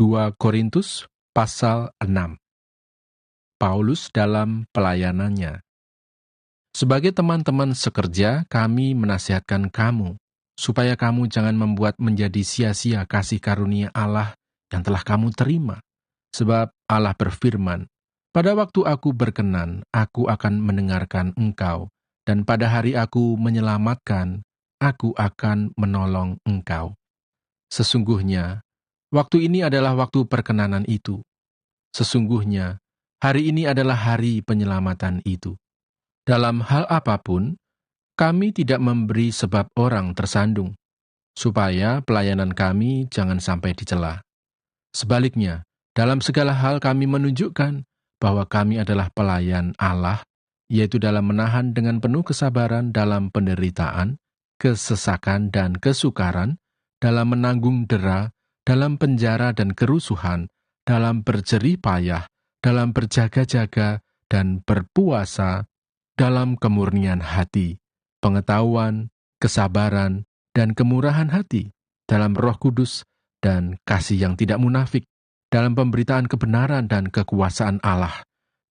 2 Korintus pasal 6. Paulus dalam pelayanannya. Sebagai teman-teman sekerja, kami menasihatkan kamu, supaya kamu jangan membuat menjadi sia-sia kasih karunia Allah yang telah kamu terima. Sebab Allah berfirman, "Pada waktu aku berkenan, aku akan mendengarkan engkau, dan pada hari aku menyelamatkan, aku akan menolong engkau." Sesungguhnya, waktu ini adalah waktu perkenanan itu. Sesungguhnya, hari ini adalah hari penyelamatan itu. Dalam hal apapun, kami tidak memberi sebab orang tersandung, supaya pelayanan kami jangan sampai dicela. Sebaliknya, dalam segala hal kami menunjukkan bahwa kami adalah pelayan Allah, yaitu dalam menahan dengan penuh kesabaran dalam penderitaan, kesesakan dan kesukaran, dalam menanggung dera, dalam penjara dan kerusuhan, dalam berjerih payah, dalam berjaga-jaga dan berpuasa, dalam kemurnian hati, pengetahuan, kesabaran, dan kemurahan hati, dalam Roh Kudus dan kasih yang tidak munafik, dalam pemberitaan kebenaran dan kekuasaan Allah,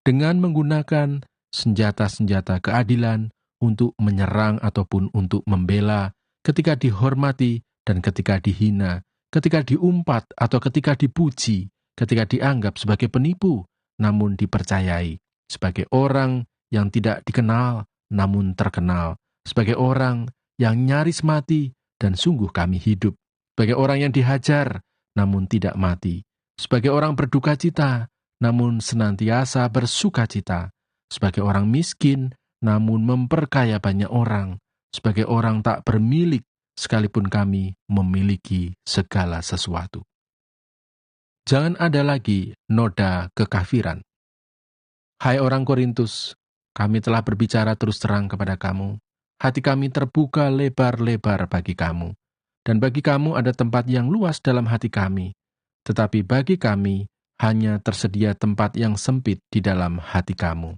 dengan menggunakan senjata-senjata keadilan untuk menyerang ataupun untuk membela, ketika dihormati dan ketika dihina, ketika diumpat atau ketika dipuji, ketika dianggap sebagai penipu, namun dipercayai, sebagai orang yang tidak dikenal, namun terkenal, sebagai orang yang nyaris mati, dan sungguh kami hidup, sebagai orang yang dihajar, namun tidak mati, sebagai orang berduka cita, namun senantiasa bersuka cita, sebagai orang miskin, namun memperkaya banyak orang, sebagai orang tak bermilik, sekalipun kami memiliki segala sesuatu. Jangan ada lagi noda kekafiran. Hai orang Korintus, kami telah berbicara terus terang kepada kamu. Hati kami terbuka lebar-lebar bagi kamu. Dan bagi kamu ada tempat yang luas dalam hati kami. Tetapi bagi kami hanya tersedia tempat yang sempit di dalam hati kamu.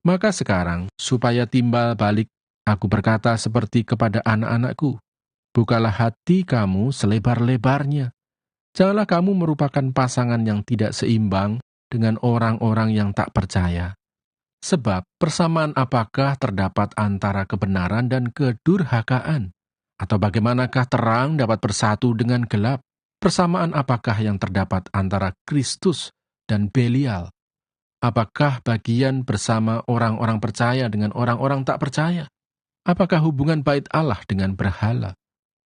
Maka sekarang, supaya timbal balik, aku berkata seperti kepada anak-anakku, bukalah hati kamu selebar-lebarnya. Janganlah kamu merupakan pasangan yang tidak seimbang dengan orang-orang yang tak percaya. Sebab persamaan apakah terdapat antara kebenaran dan kedurhakaan? Atau bagaimanakah terang dapat bersatu dengan gelap? Persamaan apakah yang terdapat antara Kristus dan Belial? Apakah bagian bersama orang-orang percaya dengan orang-orang tak percaya? Apakah hubungan bait Allah dengan berhala?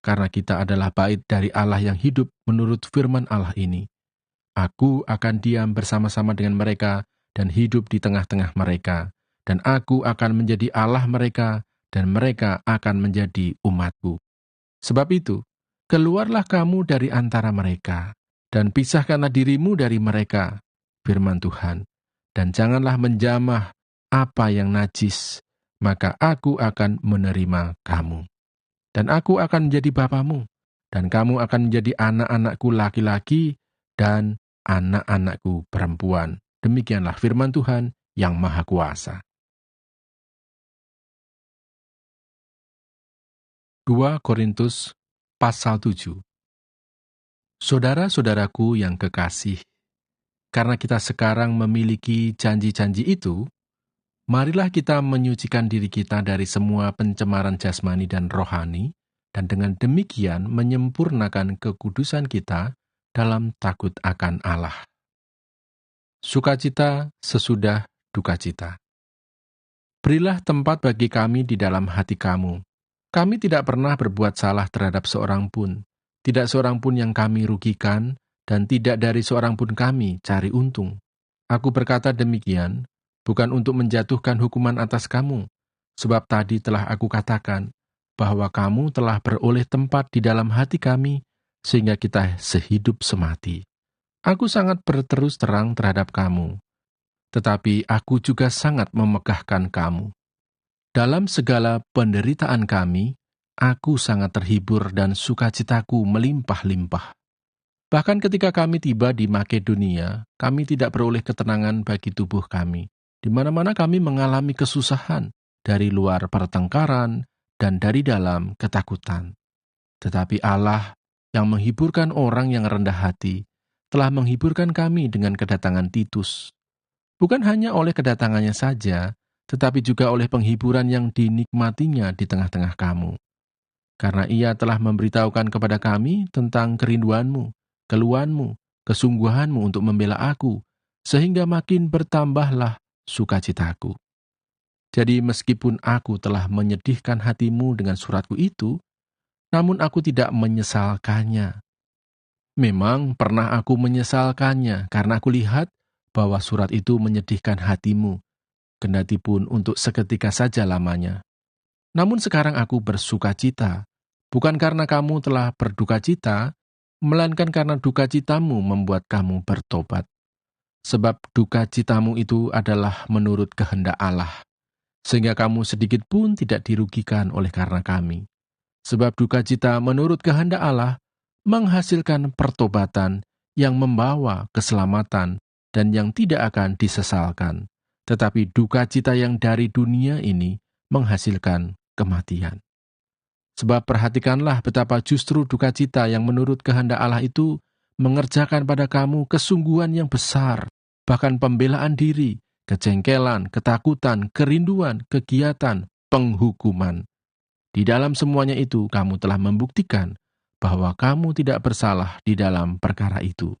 Karena kita adalah bait dari Allah yang hidup menurut firman Allah ini. Aku akan diam bersama-sama dengan mereka dan hidup di tengah-tengah mereka, dan aku akan menjadi Allah mereka, dan mereka akan menjadi umatku. Sebab itu, keluarlah kamu dari antara mereka, dan pisahkanlah dirimu dari mereka, firman Tuhan, dan janganlah menjamah apa yang najis, maka aku akan menerima kamu. Dan aku akan menjadi bapamu, dan kamu akan menjadi anak-anakku laki-laki, dan anak-anakku perempuan. Demikianlah firman Tuhan yang Maha Kuasa. 2 Korintus pasal 7. Saudara-saudaraku yang kekasih, karena kita sekarang memiliki janji-janji itu, marilah kita menyucikan diri kita dari semua pencemaran jasmani dan rohani, dan dengan demikian menyempurnakan kekudusan kita dalam takut akan Allah. Sukacita sesudah dukacita. Berilah tempat bagi kami di dalam hati kamu. Kami tidak pernah berbuat salah terhadap seorang pun, tidak seorang pun yang kami rugikan, dan tidak dari seorang pun kami cari untung. Aku berkata demikian, bukan untuk menjatuhkan hukuman atas kamu, sebab tadi telah aku katakan, bahwa kamu telah beroleh tempat di dalam hati kami, sehingga kita sehidup semati. Aku sangat berterus terang terhadap kamu, tetapi aku juga sangat memegahkan kamu. Dalam segala penderitaan kami, aku sangat terhibur dan sukacitaku melimpah-limpah. Bahkan ketika kami tiba di Makedonia, kami tidak beroleh ketenangan bagi tubuh kami. Di mana-mana kami mengalami kesusahan, dari luar pertengkaran, dan dari dalam ketakutan. Tetapi Allah yang menghiburkan orang yang rendah hati, telah menghiburkan kami dengan kedatangan Titus. Bukan hanya oleh kedatangannya saja, tetapi juga oleh penghiburan yang dinikmatinya di tengah-tengah kamu. Karena ia telah memberitahukan kepada kami tentang kerinduanmu, keluhanmu, kesungguhanmu untuk membela aku, sehingga makin bertambahlah sukacitaku. Jadi meskipun aku telah menyedihkan hatimu dengan suratku itu, namun aku tidak menyesalkannya. Memang pernah aku menyesalkannya karena aku lihat bahwa surat itu menyedihkan hatimu, kendati pun untuk seketika saja lamanya. Namun sekarang aku bersuka cita, bukan karena kamu telah berduka cita, melainkan karena duka citamu membuat kamu bertobat. Sebab duka citamu itu adalah menurut kehendak Allah, sehingga kamu sedikit pun tidak dirugikan oleh karena kami. Sebab duka cita menurut kehendak Allah menghasilkan pertobatan yang membawa keselamatan dan yang tidak akan disesalkan. Tetapi duka cita yang dari dunia ini menghasilkan kematian. Sebab perhatikanlah betapa justru duka cita yang menurut kehendak Allah itu mengerjakan pada kamu kesungguhan yang besar, bahkan pembelaan diri, kejengkelan, ketakutan, kerinduan, kegiatan, penghukuman. Di dalam semuanya itu kamu telah membuktikan bahwa kamu tidak bersalah di dalam perkara itu.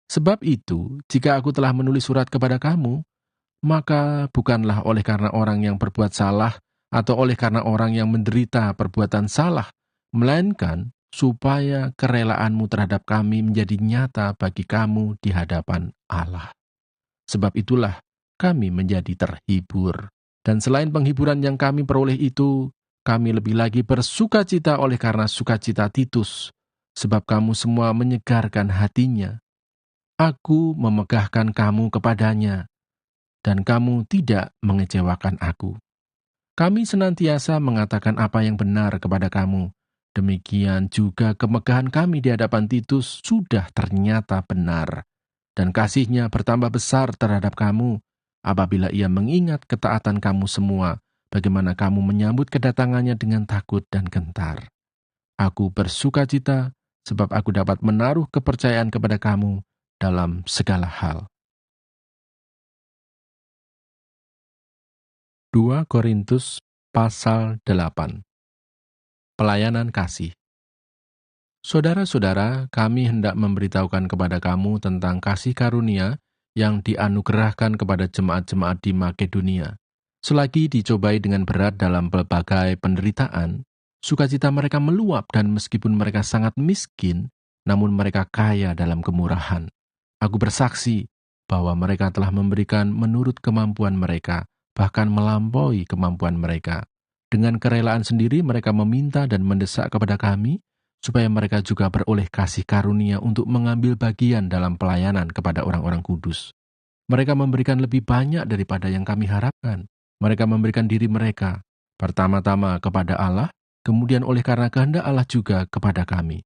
Sebab itu, jika aku telah menulis surat kepada kamu, maka bukanlah oleh karena orang yang berbuat salah atau oleh karena orang yang menderita perbuatan salah, melainkan supaya kerelaanmu terhadap kami menjadi nyata bagi kamu di hadapan Allah. Sebab itulah kami menjadi terhibur. Dan selain penghiburan yang kami peroleh itu, kami lebih lagi bersuka cita oleh karena sukacita Titus, sebab kamu semua menyegarkan hatinya. Aku memegahkan kamu kepadanya, dan kamu tidak mengecewakan aku. Kami senantiasa mengatakan apa yang benar kepada kamu. Demikian juga kemegahan kami di hadapan Titus sudah ternyata benar, dan kasihnya bertambah besar terhadap kamu, apabila ia mengingat ketaatan kamu semua, bagaimana kamu menyambut kedatangannya dengan takut dan gentar. Aku bersuka cita, sebab aku dapat menaruh kepercayaan kepada kamu dalam segala hal. 2 Korintus pasal 8. Pelayanan kasih. Saudara-saudara, kami hendak memberitahukan kepada kamu tentang kasih karunia yang dianugerahkan kepada jemaat-jemaat di Makedonia. Selagi dicobai dengan berat dalam berbagai penderitaan, sukacita mereka meluap dan meskipun mereka sangat miskin, namun mereka kaya dalam kemurahan. Aku bersaksi bahwa mereka telah memberikan menurut kemampuan mereka, bahkan melampaui kemampuan mereka. Dengan kerelaan sendiri mereka meminta dan mendesak kepada kami, supaya mereka juga beroleh kasih karunia untuk mengambil bagian dalam pelayanan kepada orang-orang kudus. Mereka memberikan lebih banyak daripada yang kami harapkan. Mereka memberikan diri mereka, pertama-tama kepada Allah, kemudian oleh karena kehendak Allah juga kepada kami.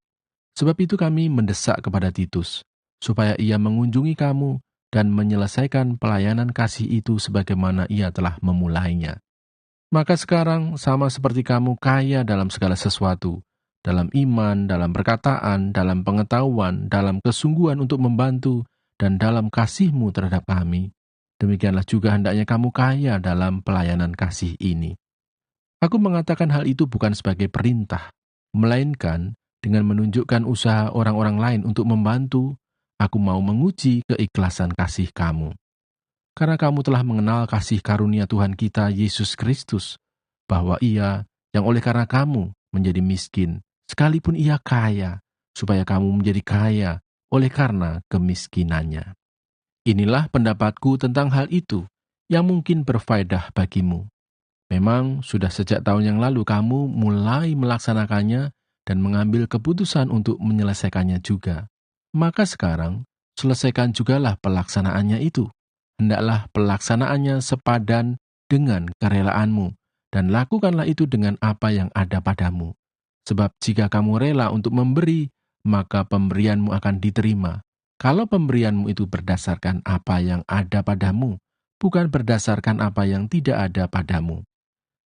Sebab itu kami mendesak kepada Titus, supaya ia mengunjungi kamu dan menyelesaikan pelayanan kasih itu sebagaimana ia telah memulainya. Maka sekarang sama seperti kamu kaya dalam segala sesuatu, dalam iman, dalam perkataan, dalam pengetahuan, dalam kesungguhan untuk membantu, dan dalam kasihmu terhadap kami. Demikianlah juga hendaknya kamu kaya dalam pelayanan kasih ini. Aku mengatakan hal itu bukan sebagai perintah, melainkan dengan menunjukkan usaha orang-orang lain untuk membantu, aku mau menguji keikhlasan kasih kamu. Karena kamu telah mengenal kasih karunia Tuhan kita Yesus Kristus, bahwa Ia yang oleh karena kamu menjadi miskin, sekalipun Ia kaya, supaya kamu menjadi kaya oleh karena kemiskinannya. Inilah pendapatku tentang hal itu, yang mungkin berfaedah bagimu. Memang sudah sejak tahun yang lalu kamu mulai melaksanakannya dan mengambil keputusan untuk menyelesaikannya juga. Maka sekarang, selesaikan jugalah pelaksanaannya itu. Hendaklah pelaksanaannya sepadan dengan kerelaanmu, dan lakukanlah itu dengan apa yang ada padamu. Sebab jika kamu rela untuk memberi, maka pemberianmu akan diterima. Kalau pemberianmu itu berdasarkan apa yang ada padamu, bukan berdasarkan apa yang tidak ada padamu.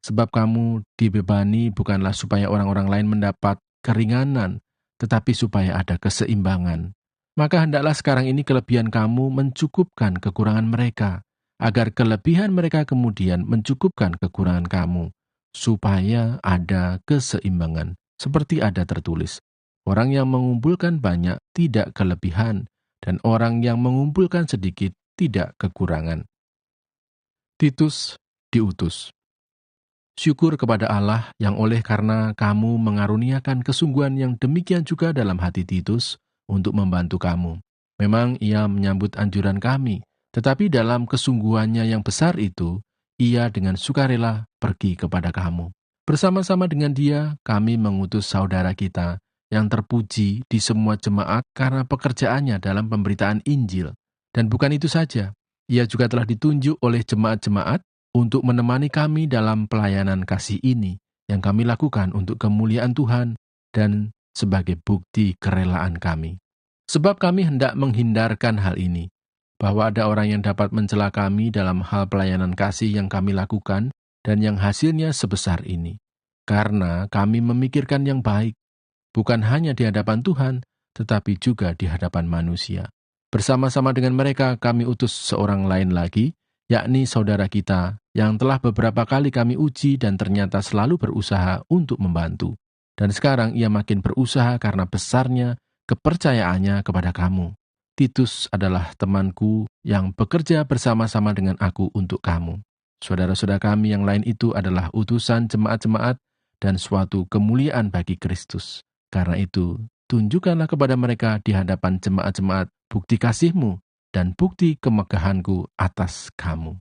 Sebab kamu dibebani bukanlah supaya orang-orang lain mendapat keringanan, tetapi supaya ada keseimbangan. Maka hendaklah sekarang ini kelebihan kamu mencukupkan kekurangan mereka, agar kelebihan mereka kemudian mencukupkan kekurangan kamu, supaya ada keseimbangan. Seperti ada tertulis, orang yang mengumpulkan banyak tidak kelebihan, dan orang yang mengumpulkan sedikit tidak kekurangan. Titus diutus. Syukur kepada Allah yang oleh karena kamu mengaruniakan kesungguhan yang demikian juga dalam hati Titus untuk membantu kamu. Memang ia menyambut anjuran kami, tetapi dalam kesungguhannya yang besar itu, ia dengan sukarela pergi kepada kamu. Bersama-sama dengan dia, kami mengutus saudara kita yang terpuji di semua jemaat karena pekerjaannya dalam pemberitaan Injil. Dan bukan itu saja, ia juga telah ditunjuk oleh jemaat-jemaat untuk menemani kami dalam pelayanan kasih ini yang kami lakukan untuk kemuliaan Tuhan dan sebagai bukti kerelaan kami. Sebab kami hendak menghindarkan hal ini, bahwa ada orang yang dapat mencela kami dalam hal pelayanan kasih yang kami lakukan dan yang hasilnya sebesar ini. Karena kami memikirkan yang baik, bukan hanya di hadapan Tuhan, tetapi juga di hadapan manusia. Bersama-sama dengan mereka kami utus seorang lain lagi, yakni saudara kita, yang telah beberapa kali kami uji dan ternyata selalu berusaha untuk membantu. Dan sekarang ia makin berusaha karena besarnya kepercayaannya kepada kamu. Titus adalah temanku yang bekerja bersama-sama dengan aku untuk kamu. Saudara-saudara kami yang lain itu adalah utusan jemaat-jemaat dan suatu kemuliaan bagi Kristus. Karena itu, tunjukkanlah kepada mereka di hadapan jemaat-jemaat bukti kasih-Mu dan bukti kemegahan-Ku atas kamu.